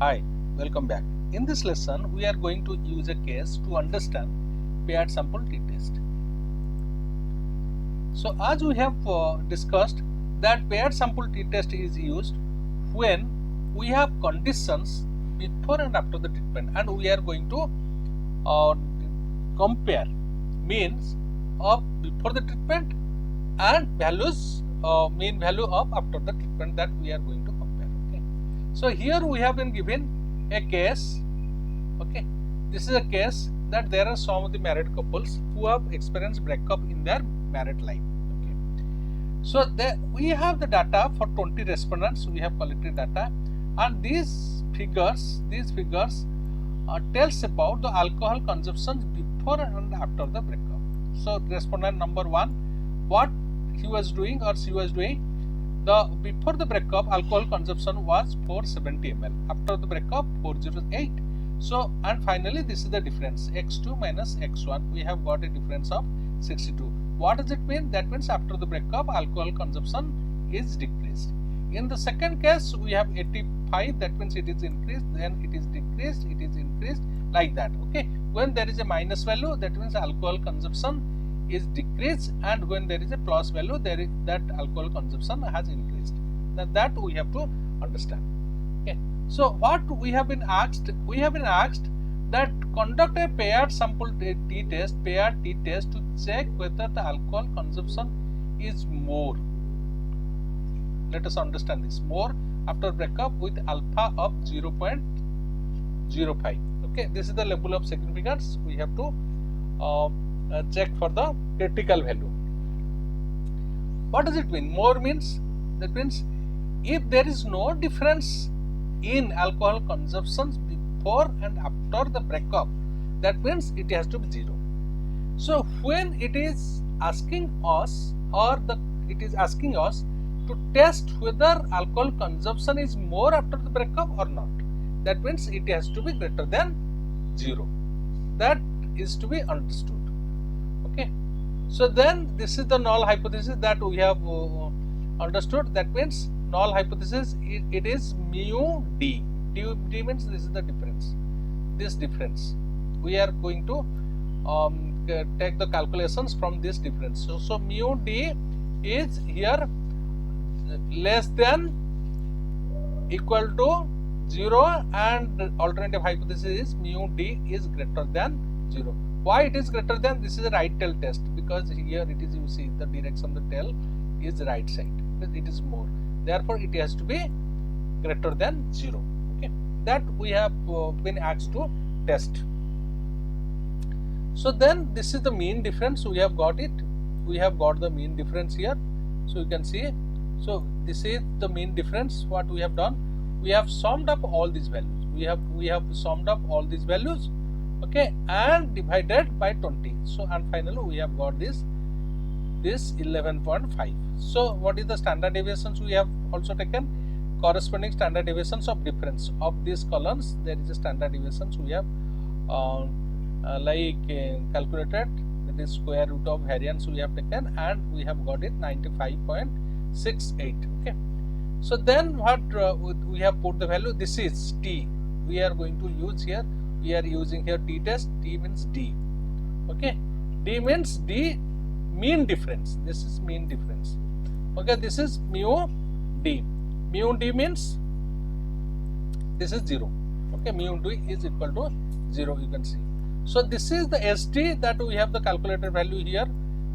Hi, welcome back. In this lesson, we are going to use a case to understand paired sample t-test. So, as we have discussed that paired sample t-test is used when we have conditions before and after the treatment, and we are going to compare means of before the treatment and values mean value of after the treatment that we are going to compare. Okay. So here we have been given a case. Okay, this is a case that there are some of the married couples who have experienced breakup in their married life. Okay, so we have the data for 20 respondents. We have collected data, and these figures tells about the alcohol consumption before and after the breakup. So respondent number 1, what he was doing or she was doing, before the breakup alcohol consumption was 470 ml, after the breakup 408. So, and finally this is the difference, x2 minus x1, we have got a difference of 62. What does it mean? That means after the breakup alcohol consumption is decreased. In the second case we have 85, that means it is increased, then it is decreased, it is increased, like that. Okay, when there is a minus value, that means alcohol consumption is decreased, and when there is a plus value, that alcohol consumption has increased. That we have to understand. Okay. So what we have been asked that conduct a paired sample t-test to check whether the alcohol consumption is more. Let us understand this. More after breakup with alpha of 0.05. Okay, this is the level of significance. We have to check for the critical value. What does it mean? More means, that means if there is no difference in alcohol consumption before and after the breakup, that means it has to be 0. So when it is asking us to test whether alcohol consumption is more after the breakup or not, that means it has to be greater than 0. That is to be understood. Okay, so then this is the null hypothesis that we have understood. That means null hypothesis, it is mu d. D means this is the difference. This difference we are going to take the calculations from this difference. So mu d is here less than equal to 0, and alternative hypothesis is mu d is greater than 0. Why it is greater than? This is a right tail test, because here it is, you see the direction of the tail is right side, because it is more. Therefore, it has to be greater than 0. Okay, that we have been asked to test. So then this is the mean difference. We have got it. We have got the mean difference here. So you can see. So this is the mean difference. What we have done, we have summed up all these values. We have summed up all these values. Okay, and divided by 20. So and finally we have got this 11.5. So what is the standard deviations we have also taken? Corresponding standard deviations of difference of these columns. There is a standard deviations we have calculated. That is square root of variance we have taken, and we have got it 95.68. Okay. So then what we have put the value. This is t. We are going to use here. We are using here t-test. T means d. Okay, d means d, mean difference. This is mean difference. Okay, this is mu d. Mu d means this is 0. Okay, mu d is equal to 0. You can see. So this is the ST that we have the calculated value here.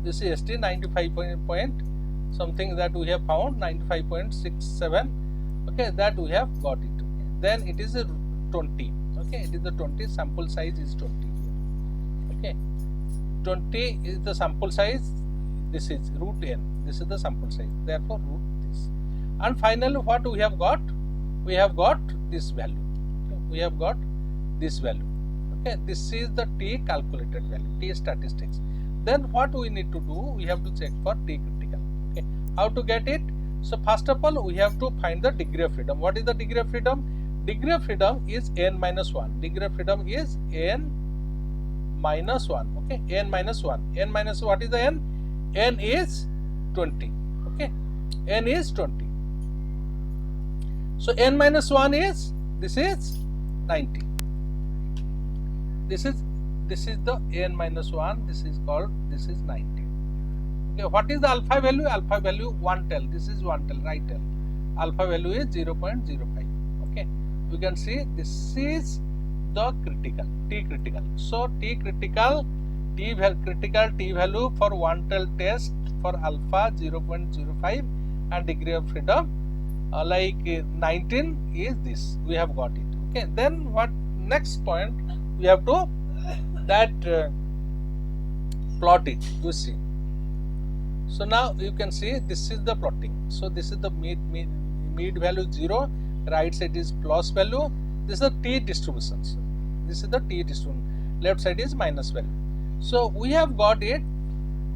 This is ST 95 point something that we have found, 95.67. Okay, that we have got it. Okay. Then it is a 20. Okay, it is the 20, sample size is 20 here. Okay, 20 is the sample size. This is root n. This is the sample size. Therefore, root this. And finally, what we have got? We have got this value. Okay. We have got this value. Okay, this is the t calculated value, t statistics. Then what we need to do? We have to check for t critical. Okay, how to get it? So first of all, we have to find the degree of freedom. What is the degree of freedom? Degree of freedom is n minus 1. Degree of freedom is n minus 1. Okay, n minus 1. N minus what is the n? N is 20. Okay, n is 20. So n minus 1 is this is 90. This is the n minus 1. This is 90. Okay, what is the alpha value? Alpha value 1 tel. This is 1 tel, right tel. Alpha value is 0.05. Okay, we can see this is the critical, T critical. So T critical, T value for 1 tel test for alpha 0.05 and degree of freedom 19 is this. We have got it. Okay, then what next point we have to that plot it. You see. So now you can see this is the plotting. So this is the mid value 0, right side is plus value. This is the T distributions. This is the T distribution. Left side is minus value. So we have got it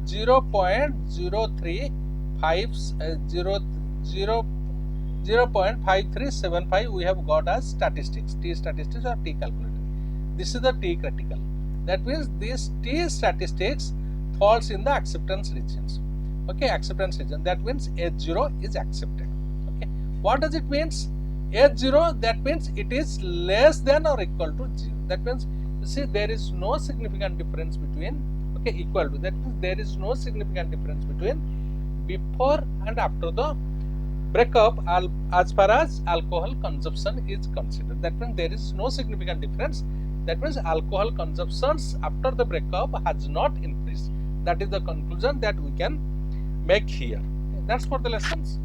0.5375 we have got as statistics, T statistics or T calculator. This is the T critical. That means this T statistics falls in the acceptance regions. Okay, acceptance region. That means H0 is accepted. Okay, what does it means? H0, that means it is less than or equal to 0. That means, you see, there is no significant difference between, okay, equal to, that means there is no significant difference between before and after the breakup as far as alcohol consumption is considered. That means there is no significant difference. That means alcohol consumptions after the breakup has not increased. That is the conclusion that we can make here. Okay, that's for the lessons.